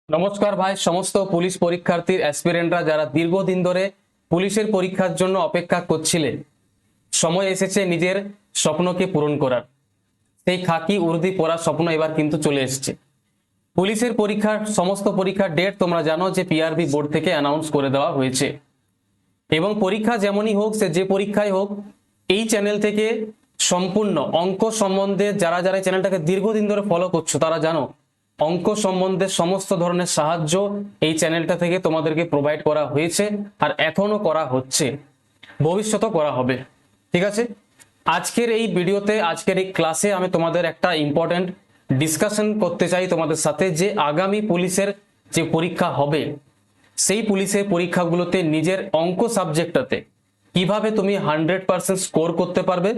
নমস্কার ভাই, সমস্ত পুলিশ পরীক্ষার্থীর অ্যাসপিরেন্টরা যারা দীর্ঘদিন ধরে পুলিশের পরীক্ষার জন্য অপেক্ষা করছিলেন, সময় এসেছে নিজের স্বপ্নকে পূরণ করার। সেই খাকি উর্দি পরার স্বপ্ন এবার কিন্তু চলে এসেছে। পুলিশের পরীক্ষার সমস্ত পরীক্ষার ডেট তোমরা জানো যে পিআরবি বোর্ড থেকে অ্যানাউন্স করে দেওয়া হয়েছে, এবং পরীক্ষা যেমনই হোক, সে যে পরীক্ষায় হোক, এই চ্যানেল থেকে সম্পূর্ণ অঙ্ক সম্বন্ধে যারা যারা এই চ্যানেলটাকে দীর্ঘদিন ধরে ফলো করছো তারা জানো অঙ্ক সম্বন্ধে সমস্ত ধরনের সাহায্য এই চ্যানেলটা থেকে তোমাদেরকে প্রোভাইড করা হয়েছে, আর এখনো করা হচ্ছে, ভবিষ্যতেও করা হবে। ঠিক আছে, আজকের এই ভিডিওতে, আজকের এই ক্লাসে আমি তোমাদের একটা ইম্পর্টেন্ট ডিসকাশন করতে চাই তোমাদের সাথে, যে আগামী পুলিশের যে পরীক্ষা হবে সেই পুলিশের পরীক্ষাগুলোতে নিজের অঙ্ক সাবজেক্টটাতে কিভাবে তুমি 100% স্কোর করতে পারবে,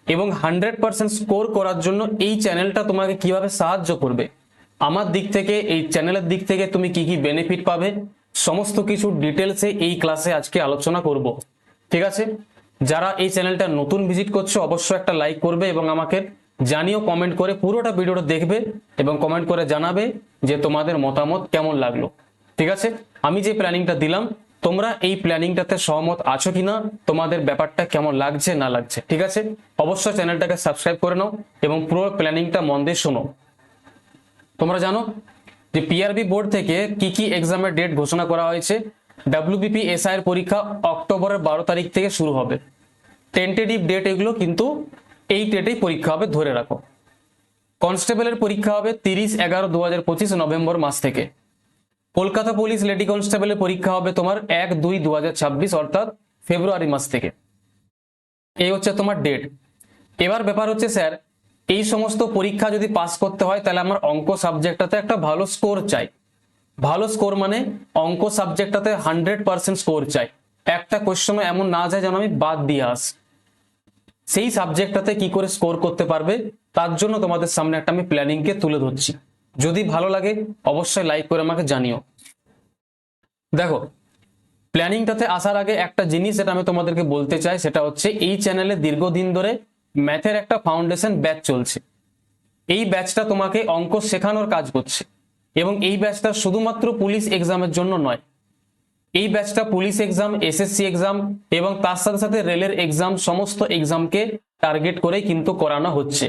এবং 100% স্কোর করার জন্য এই চ্যানেলটা তোমাকে কিভাবে সাহায্য করবে। আমার দিক থেকে, এই চ্যানেলের দিক থেকে তুমি কি কি বেনিফিট পাবে, সমস্ত কিছু ডিটেলসে এই ক্লাসে আজকে আলোচনা করব। ঠিক আছে, যারা এই চ্যানেলটা নতুন ভিজিট করছো অবশ্যই একটা লাইক করবে এবং আমাকে জানিও কমেন্ট করে, পুরোটা ভিডিওটা দেখবে এবং কমেন্ট করে জানাবে যে তোমাদের মতামত কেমন লাগলো। ঠিক আছে, আমি যে প্ল্যানিংটা দিলাম তোমরা এই প্ল্যানিংটাতে সহমত আছো কিনা, তোমাদের ব্যাপারটা কেমন লাগছে না লাগছে। ঠিক আছে, অবশ্যই চ্যানেলটাকে সাবস্ক্রাইব করে নাও এবং পুরো প্ল্যানিংটা মন দিয়ে শোনো। তোমরা জানো যে পিআরবি বোর্ড থেকে কি কি এক্সামের ডেট ঘোষণা করা হয়েছে। ডাব্লিউবিপি এসআই এর পরীক্ষা অক্টোবরের 12 তারিখ থেকে শুরু হবে। টেন্টেটিভ ডেট এগুলো, কিন্তু এই ডেটেই পরীক্ষা হবে, ধরে রাখো। কনস্টেবলের পরীক্ষা হবে 30/11/2025 নভেম্বর মাস থেকে। কলকাতা পুলিশ লেডি কনস্টেবলের পরীক্ষা হবে তোমার 1/2/2026 অর্থাৎ ফেব্রুয়ারি মাস থেকে। এই হচ্ছে তোমার ডেট। এবার ব্যাপার হচ্ছে স্যার, এই সমস্ত পরীক্ষা যদি পাস করতে হয় তাহলে আমার অঙ্ক সাবজেক্টটাতে একটা ভালো স্কোর চাই। ভালো স্কোর মানে অঙ্ক সাবজেক্টটাতে 100% স্কোর চাই। একটা কোশ্চেন এমন না যায় যেন আমি বাদ দিয়ে আসি। সেই সাবজেক্টটাতে কি করে স্কোর করতে পারবে তার জন্য তোমাদের সামনে একটা আমি প্ল্যানিংকে তুলে ধরছি। যদি ভালো লাগে অবশ্যই লাইক করে আমাকে জানিও। দেখো, প্ল্যানিংটাতে আসার আগে একটা জিনিস যেটা আমি তোমাদেরকে বলতে চাই, সেটা হচ্ছে এই চ্যানেলে দীর্ঘদিন ধরে ম্যাথের একটা ফাউন্ডেশন ব্যাচ চলছে। এই ব্যাচটা তোমাকে অঙ্ক শেখানোর কাজ করছে, এবং এই ব্যাচটা শুধুমাত্র পুলিশ এক্সামের জন্য নয়। এই ব্যাচটা পুলিশ এক্সাম, এসএসসি এক্সাম এবং তার সাথে সাথে রেলের এক্সাম, সমস্ত এক্সামকে টার্গেট করেই কিন্তু করানো হচ্ছে।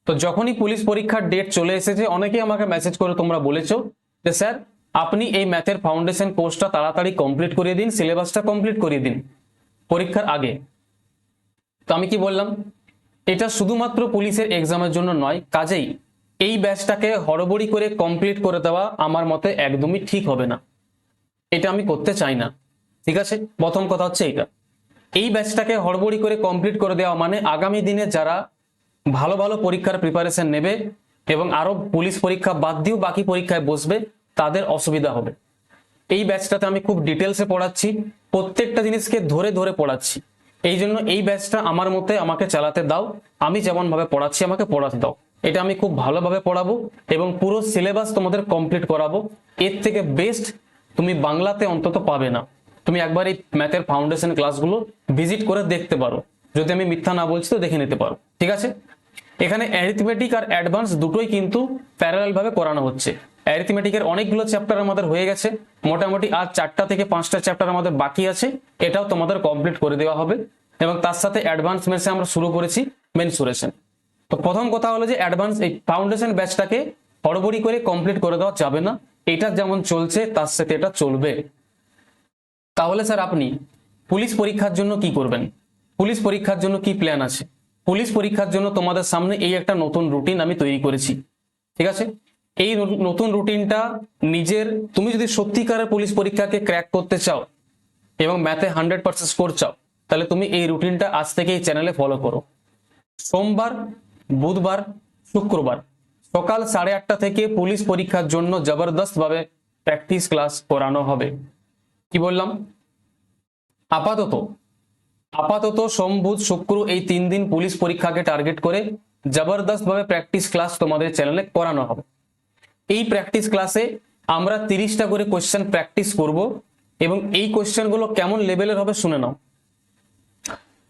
তো যখনই পুলিশ পরীক্ষার ডেট চলে এসেছে, অনেকেই আমাকে মেসেজ করে তোমরা বলেছো যে স্যার আপনি এই ম্যাথের ফাউন্ডেশন কোর্সটা তাড়াতাড়ি কমপ্লিট করিয়ে দিন, সিলেবাসটা কমপ্লিট করিয়ে দিন পরীক্ষার আগে। তো আমি কি বললাম, এটা শুধুমাত্র পুলিশের এক্সামের জন্য নয়, কাজেই এই ব্যাচটাকে হড়বড়ি করে কমপ্লিট করে দেওয়া আমার মতে একদমই ঠিক হবে না, এটা আমি করতে চাই না। ঠিক আছে, প্রথম কথা হচ্ছে এটা। এই ব্যাচটাকে হড়বড়ি করে কমপ্লিট করে দেওয়া মানে আগামী দিনে যারা ভালো ভালো পরীক্ষার প্রিপারেশন নেবে এবং আরো পুলিশ পরীক্ষা বাদ দিয়েও বাকি পরীক্ষায় বসবে, তাদের অসুবিধা হবে। এই ব্যাচটাতে আমি খুব ডিটেলসে পড়াচ্ছি, প্রত্যেকটা জিনিসকে ধরে ধরে পড়াচ্ছি। এই জন্য এই ব্যাচটা আমার মতে আমাকে চালাতে দাও, আমি যেমন ভাবে পড়াচ্ছি আমাকে পড়াতে দাও। এটা আমি খুব ভালোভাবে পড়াবো এবং পুরো সিলেবাস তোমাদের কমপ্লিট করাবো। এর থেকে বেস্ট তুমি বাংলাতে অন্তত পাবে না। তুমি একবার এই ম্যাথের ফাউন্ডেশন ক্লাসগুলো ভিজিট করে দেখতে পারো, যদি আমি মিথ্যা না বলছি তো দেখে নিতে পারো। ঠিক আছে, এখানে অ্যারিথমেটিক আর অ্যাডভান্স দুটোই কিন্তু প্যারালাল ভাবে করানো হচ্ছে। অ্যারিথমেটিকের অনেকগুলো চ্যাপ্টার আমাদের হয়ে গেছে, মোটামুটি আর 4টা থেকে 5টা চ্যাপ্টার আমাদের বাকি আছে, এটাও তোমাদের কমপ্লিট করে দেওয়া হবে। এবং তার সাথে অ্যাডভান্স মেসে আমরা শুরু করেছি মেনসুরেশন। তো প্রথম কথা হলো যে অ্যাডভান্স এই ফাউন্ডেশন ব্যাচটাকে হড়বড়ি করে কমপ্লিট করে দেওয়া যাবে না, এটা যেমন চলছে তার সাথে এটা চলবে। তাহলে স্যার আপনি পুলিশ পরীক্ষার জন্য কি করবেন, পুলিশ পরীক্ষার জন্য কি প্ল্যান আছে? পুলিশ পরীক্ষার জন্য তোমাদের সামনে এই একটা নতুন রুটিন আমি তৈরি করেছি। ঠিক আছে, এই নতুন রুটিনটা নিজের, তুমি যদি সত্যিকারের পুলিশ পরীক্ষাকে ক্র্যাক করতে চাও এবং ম্যাথে 100% স্কোর চাও, তাহলে তুমি এই রুটিনটা আজ থেকে এই চ্যানেলে ফলো করো। সোমবার, বুধবার, শুক্রবার সকাল 8:30 থেকে পুলিশ পরীক্ষার জন্য জবরদস্ত ভাবে প্র্যাকটিস ক্লাস করানো হবে। কি বললাম? আপাতত আপাতত সোম, বুধ, শুক্র এই 3 দিন পুলিশ পরীক্ষাকে টার্গেট করে জবরদস্ত ভাবে প্র্যাকটিস ক্লাস তোমাদের চ্যানেলে করানো হবে। এই প্র্যাকটিস ক্লাসে আমরা 30টা করে কোশ্চেন প্র্যাকটিস করব, এবং এই কোশ্চেনগুলো কেমন লেভেলের হবে শুনে নাও।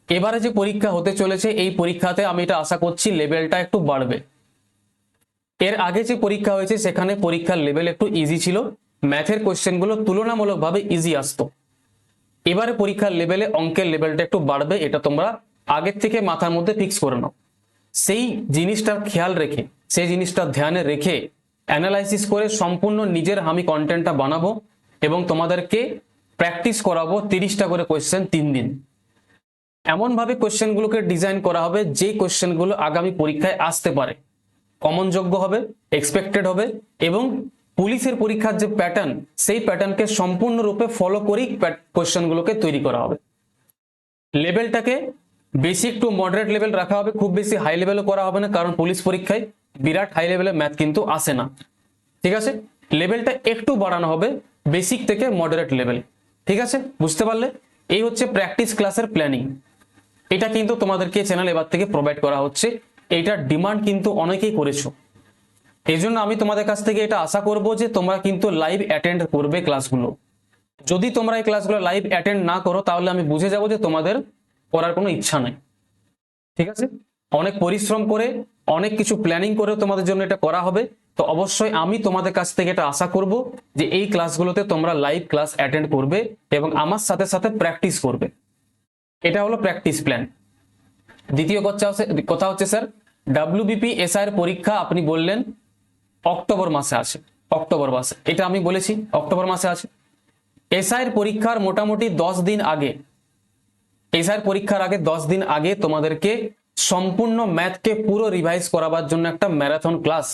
এবারে যে পরীক্ষা হতে চলেছে এই পরীক্ষাতে আমি এটা আশা করছি লেভেলটা একটু বাড়বে। এর আগে যে পরীক্ষা হয়েছে সেখানে পরীক্ষার লেভেল একটু ইজি ছিল, ম্যাথের কোশ্চেনগুলো তুলনামূলকভাবে ইজি আসতো। এবারে পরীক্ষার লেভেলে অঙ্কের লেভেলটা একটু বাড়বে, এটা তোমরা আগের থেকে মাথার মধ্যে ফিক্স করে নাও। সেই জিনিসটার খেয়াল রেখে, সেই জিনিসটা ধ্যানে রেখে অ্যানালাইসিস করে সম্পূর্ণ নিজের আমি কন্টেন্টটা বানাবো এবং তোমাদেরকে প্র্যাকটিস করাবো 30টা করে কোয়েশ্চেন 3 দিন। এমনভাবে কোয়েশ্চেনগুলোকে ডিজাইন করা হবে যে কোয়েশ্চেনগুলো আগামী পরীক্ষায় আসতে পারে, কমনযোগ্য হবে, এক্সপেক্টেড হবে এবং পুলিশের পরীক্ষার যে প্যাটার্ন সেই প্যাটার্নকে সম্পূর্ণরূপে ফলো করেই কোয়েশ্চেনগুলোকে তৈরি করা হবে। লেভেলটাকে বেসিক টু মডারেট লেভেল রাখা হবে, খুব বেশি হাই লেভেলও করা হবে না, কারণ পুলিশ পরীক্ষায় বিরাট হাই লেভেলের ম্যাথ কিন্তু আসে না। ঠিক আছে, লেভেলটা একটু বাড়ানো হবে বেসিক থেকে মডারেট লেভেল। ঠিক আছে, বুঝতে পারলে? এই হচ্ছে প্র্যাকটিস ক্লাসের প্ল্যানিং। এটা কিন্তু তোমাদেরকে চ্যানেল এবার থেকে প্রোভাইড করা হচ্ছে, এইটার ডিমান্ড কিন্তু অনেকেই করেছো। এই জন্য আমি তোমাদের কাছ থেকে এটা আশা করব যে তোমরা কিন্তু লাইভ অ্যাটেন্ড করবে ক্লাসগুলো। যদি তোমরা এই ক্লাসগুলো লাইভ অ্যাটেন্ড না করো তাহলে আমি বুঝে যাব যে তোমাদের করার কোনো ইচ্ছা নাই। ঠিক আছে, অনেক পরিশ্রম করে অনেক কিছু প্ল্যানিং করে তোমাদের জন্য এটা করা হবে, তো অবশ্যই আমি তোমাদের কাছ থেকে এটা আশা করব যে এই ক্লাসগুলোতে তোমরা লাইভ ক্লাস অ্যাটেন্ড করবে এবং আমার সাথে সাথে প্র্যাকটিস করবে। এটা হলো প্র্যাকটিস প্ল্যান। দ্বিতীয় কথা হচ্ছে স্যার, ডাব্লিউবিপি এসআই এর পরীক্ষা আপনি বললেন অক্টোবর মাসে আছে। অক্টোবর মাসে, এটা আমি বলেছি অক্টোবর মাসে আছে। এসআই এর পরীক্ষার মোটামুটি 10 দিন আগে, এসআই এর পরীক্ষার আগে 10 দিন আগে তোমাদেরকে সম্পূর্ণ ম্যাথকে পুরো রিভাইজ করাবার জন্য একটা ম্যারাথন ক্লাস,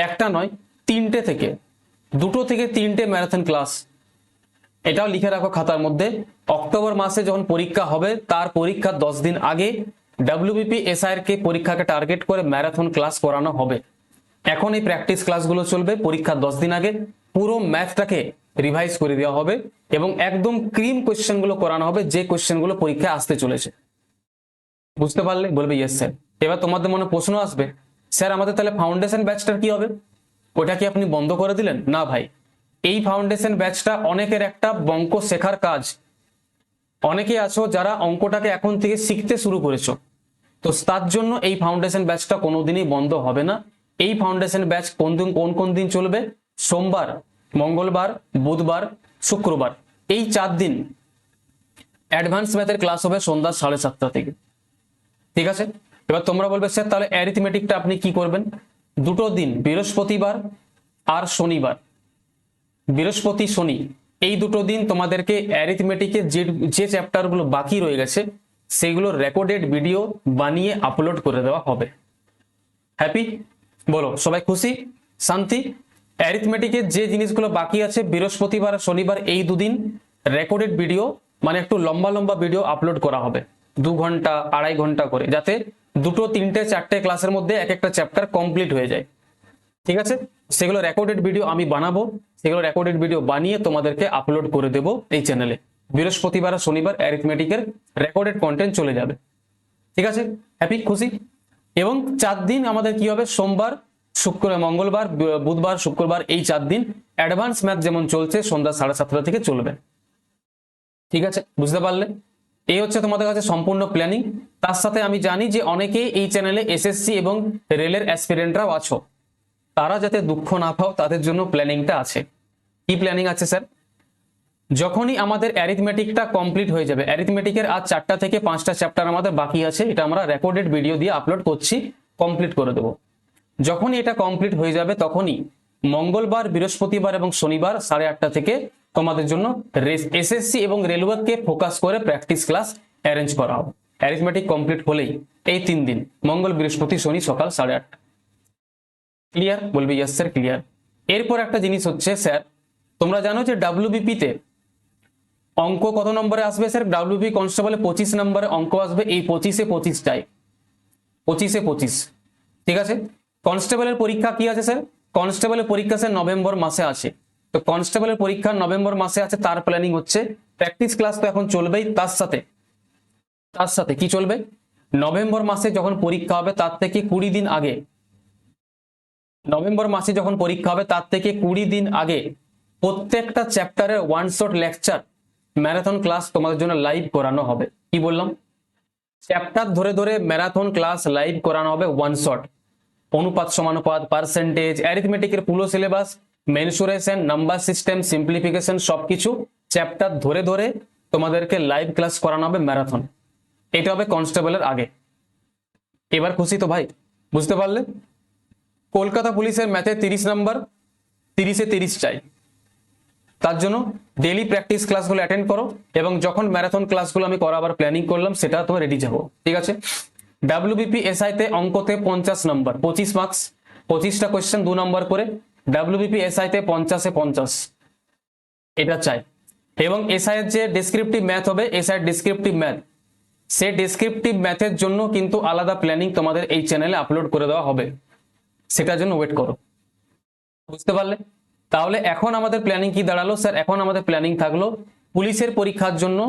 একটা নয় 3টে থেকে 2টো থেকে 3টে ম্যারাথন ক্লাস, এটাও লিখে রাখো খাতার মধ্যে। অক্টোবর মাসে যখন পরীক্ষা হবে তার পরীক্ষার 10 দিন আগে ডাব্লিউবিপি এসআই এর কে পরীক্ষাকে টার্গেট করে ম্যারাথন ক্লাস করানো হবে। এখন এই প্র্যাকটিস ক্লাসগুলো চলবে, পরীক্ষার 10 দিন আগে পুরো ম্যাথটাকে রিভাইজ করে দেওয়া হবে এবং একদম ক্রিম কোয়েশ্চেনগুলো করানো হবে যে কোয়েশ্চেনগুলো পরীক্ষায় আসতে চলেছে। বুঝতে পারলে? বলবে ইয়েস স্যার। এবার তোমাদের মনে প্রশ্ন আসবে, স্যার আমাদের তাহলে ফাউন্ডেশন ব্যাচটার কি হবে? ওটা কি আপনি বন্ধ করে দিলেন? না ভাই, এই ফাউন্ডেশন ব্যাচটা অনেকের একটা অঙ্ক শেখার কাজ। অনেকে আছো যারা অঙ্কটাকে এখন থেকে শিখতে শুরু করেছো, তো তার জন্য এই ফাউন্ডেশন ব্যাচটা কোনোদিনই বন্ধ হবে না। এই ফাউন্ডেশন ব্যাচ কোন দিন চলবে? সোমবার, মঙ্গলবার, বুধবার, শুক্রবার, এই 4 দিন অ্যাডভান্স ম্যাথের ক্লাস হবে সন্ধ্যা 7:30 থেকে। ঠিক আছে, এবার তোমরা বলবে স্যার তাহলে অ্যারিথমেটিকটা আপনি কি করবেন? 2টো দিন, বৃহস্পতিবার আর শনিবার, বৃহস্পতি শনি, এই 2টো দিন তোমাদেরকে অ্যারিথমেটিকে যে চ্যাপ্টারগুলো বাকি রয়ে গেছে সেগুলো রেকর্ডেড ভিডিও বানিয়ে আপলোড করে দেওয়া হবে। হ্যাপি? বলো সবাই খুশি, শান্তি? অ্যারিথমেটিকের যে জিনিসগুলো বাকি আছে বৃহস্পতিবার আর শনিবার এই 2 দিন রেকর্ডেড ভিডিও, মানে একটু লম্বা লম্বা ভিডিও আপলোড করা হবে 2 ঘন্টা 2.5 ঘন্টা করে, যাতে 2টো 3টে 4টে ক্লাসের মধ্যে এক একটা চ্যাপ্টার কমপ্লিট হয়ে যায়। ঠিক আছে, সেগুলো রেকর্ডেড ভিডিও আমি বানাবো, সেগুলো রেকর্ডেড ভিডিও বানিয়ে তোমাদেরকে আপলোড করে দেবো এই চ্যানেলে। বৃহস্পতিবার আর শনিবার অ্যারিথমেটিকের রেকর্ডেড কন্টেন্ট চলে যাবে। ঠিক আছে, হ্যাপি, খুশি? এবং 4 দিন আমাদের কি হবে? সোমবার, মঙ্গলবার, বুধবার, শুক্রবার, এই 4 দিন অ্যাডভান্স ম্যাথ যেমন চলছে সন্ধ্যা 7:30 থেকে চলবে। ঠিক আছে, বুঝতে পারলে? এই হচ্ছে তোমাদের কাছে সম্পূর্ণ প্ল্যানিং। তার সাথে আমি জানি যে অনেকেই এই চ্যানেলে এসএসসি এবং রেলের অ্যাসপিরেন্টরাও আছো, তারা যাতে দুঃখ না পাও তাদের জন্য প্ল্যানিংটা আছে। কি প্ল্যানিং আছে স্যার? যখনই আমাদের অ্যারিথমেটিকটা কমপ্লিট হয়ে যাবে, অ্যারিথমেটিকের আজ 4টা থেকে 5টা চ্যাপ্টার আমাদের বাকি আছে, এটা আমরা রেকর্ডেড ভিডিও দিয়ে আপলোড করছি, কমপ্লিট করে দেবো। যখনই এটা কমপ্লিট হয়ে যাবে তখনই মঙ্গলবার, বৃহস্পতিবার এবং শনিবার 8:30 থেকে তোমাদের জন্য এসএসসি এবং রেলওয়েকে ফোকাস করে প্র্যাকটিস ক্লাস অ্যারেঞ্জ করা হবে। অ্যারিথমেটিক কমপ্লিট হলেই এই 3 দিন, মঙ্গল, বৃহস্পতি, শনি, সকাল 8:30। ক্লিয়ার? বলবে ইয়েস স্যার, ক্লিয়ার। এরপর একটা জিনিস হচ্ছে স্যার, তোমরা জানো যে ডাব্লিউবিপি তে অঙ্ক কত নম্বরে আসবে স্যার? ডাব্লিউবি কনস্টেবলে 25 নম্বরে অঙ্ক আসবে, এই 25-এ 25টাই, 25-এ 25। ঠিক আছে, কনস্টেবলের পরীক্ষা কি আছে স্যার? কনস্টেবলের পরীক্ষা স্যার নভেম্বর মাসে আছে, তো কনস্টেবলের পরীক্ষা নভেম্বর মাসে আছে, তার প্ল্যানিং হচ্ছে প্র্যাকটিস ক্লাস তো এখন চলবেই, তার সাথে কি চলবে? নভেম্বর মাসে যখন পরীক্ষা হবে তার থেকে 20 দিন আগে, নভেম্বর মাসে যখন পরীক্ষা হবে তার থেকে 20 দিন আগে প্রত্যেকটা চ্যাপ্টারের 1 শট লেকচার ম্যারাথন ক্লাস তোমাদের জন্য লাইভ করানো হবে। কি বললাম? চ্যাপ্টার ধরে ধরে ম্যারাথন ক্লাস লাইভ করানো হবে 1 শট। অনুপাত সমানুপাত, পার্সেন্টেজ, অ্যারিথমেটিকের পুরো syllabus, mensuration, number system, simplification সবকিছু চ্যাপ্টার ধরে ধরে তোমাদেরকে লাইভ ক্লাস করানো হবে ম্যারাথন। এটা হবে কনস্টেবলের আগে। এবার খুশি তো ভাই? বুঝতে পারলে? কলকাতা পুলিশের ম্যাথে 30 নাম্বার, 30-এ 30 চাই। তার জন্য ডেইলি প্র্যাকটিস ক্লাসগুলো অ্যাটেন্ড করো, এবং যখন ম্যারাথন ক্লাসগুলো আমি করাবার প্ল্যানিং করলাম সেটা তোমার রেডি যাবো, ঠিক আছে? ডাব্লিউবিপি এসআইতে অঙ্কতে 50 নাম্বার, 25 মার্কস, 25টা কোয়েশ্চেন 2 নাম্বার করে। ডাব্লিউবিপি এসআইতে 50-এ 50 এটা চাই। এবং এসআই এর যে ডেসক্রিপটিভ ম্যাথ হবে, এসআই ডেসক্রিপটিভ ম্যাথ, সেই ডেসক্রিপটিভ ম্যাথের জন্য কিন্তু আলাদা প্ল্যানিং তোমাদের এই চ্যানেলে আপলোড করে দেওয়া হবে, সেটার জন্য ওয়েট করো। বুঝতে পারলে? তাহলে এখন আমাদের প্ল্যানিং কি দাঁড়ালো স্যার? এখন আমাদের প্ল্যানিং থাকলো পুলিশের পরীক্ষার জন্য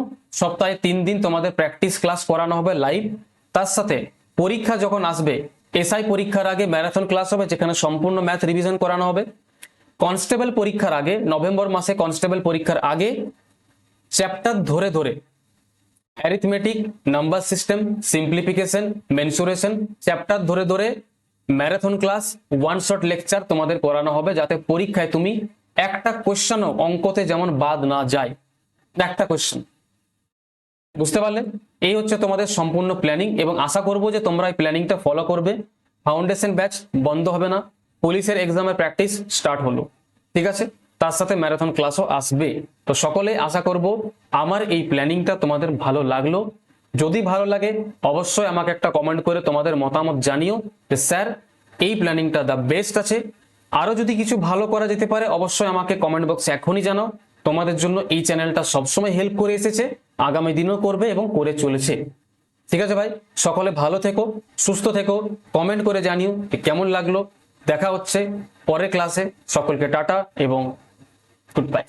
সপ্তাহে 3 দিন তোমাদের প্র্যাকটিস ক্লাস করানো হবে লাইভ। তার সাথে পরীক্ষা যখন আসবে, এসআই পরীক্ষার আগে ম্যারাথন ক্লাস হবে যেখানে সম্পূর্ণ ম্যাথ রিভিশন করানো হবে। কনস্টেবল পরীক্ষার আগে, নভেম্বর মাসে কনস্টেবল পরীক্ষার আগে চ্যাপ্টার ধরে ধরে arithmetic, number system, simplification, mensuration chapter ধরে ধরে marathon class, one shot lecture তোমাদের করানো হবে, যাতে পরীক্ষায় তুমি একটা কোশ্চেনও অঙ্কতে যেমন বাদ না যায়, একটা কোশ্চেন। বুঝতে পারলে? এই হচ্ছে তোমাদের সম্পূর্ণ প্ল্যানিং, এবং আশা করব যে তোমরা এই প্ল্যানিংটা ফলো করবে। ফাউন্ডেশন ব্যাচ বন্ধ হবে না, পুলিশের এক্সামের প্র্যাকটিস স্টার্ট হলো, ঠিক আছে? তার সাথে ম্যারাথন ক্লাসও আসবে। তো সকলে আশা করব আমার এই প্ল্যানিংটা তোমাদের ভালো লাগলো। যদি ভালো লাগে অবশ্যই আমাকে একটা কমেন্ট করে তোমাদের মতামত জানিও যে স্যার এই প্ল্যানিংটা দ্য বেস্ট আছে, আরো যদি কিছু ভালো করা যেতে পারে অবশ্যই আমাকে কমেন্ট বক্সে এখনই জানাও। তোমাদের জন্য এই চ্যানেলটা সবসময় হেল্প করে এসেছে, আগামী দিনও করবে এবং করে চলেছে। ঠিক আছে ভাই, সকলে ভালো থেকো, সুস্থ থেকো, কমেন্ট করে জানিও যে কেমন লাগলো। দেখা হচ্ছে পরের ক্লাসে। সকলকে টাটা এবং গুড বাই।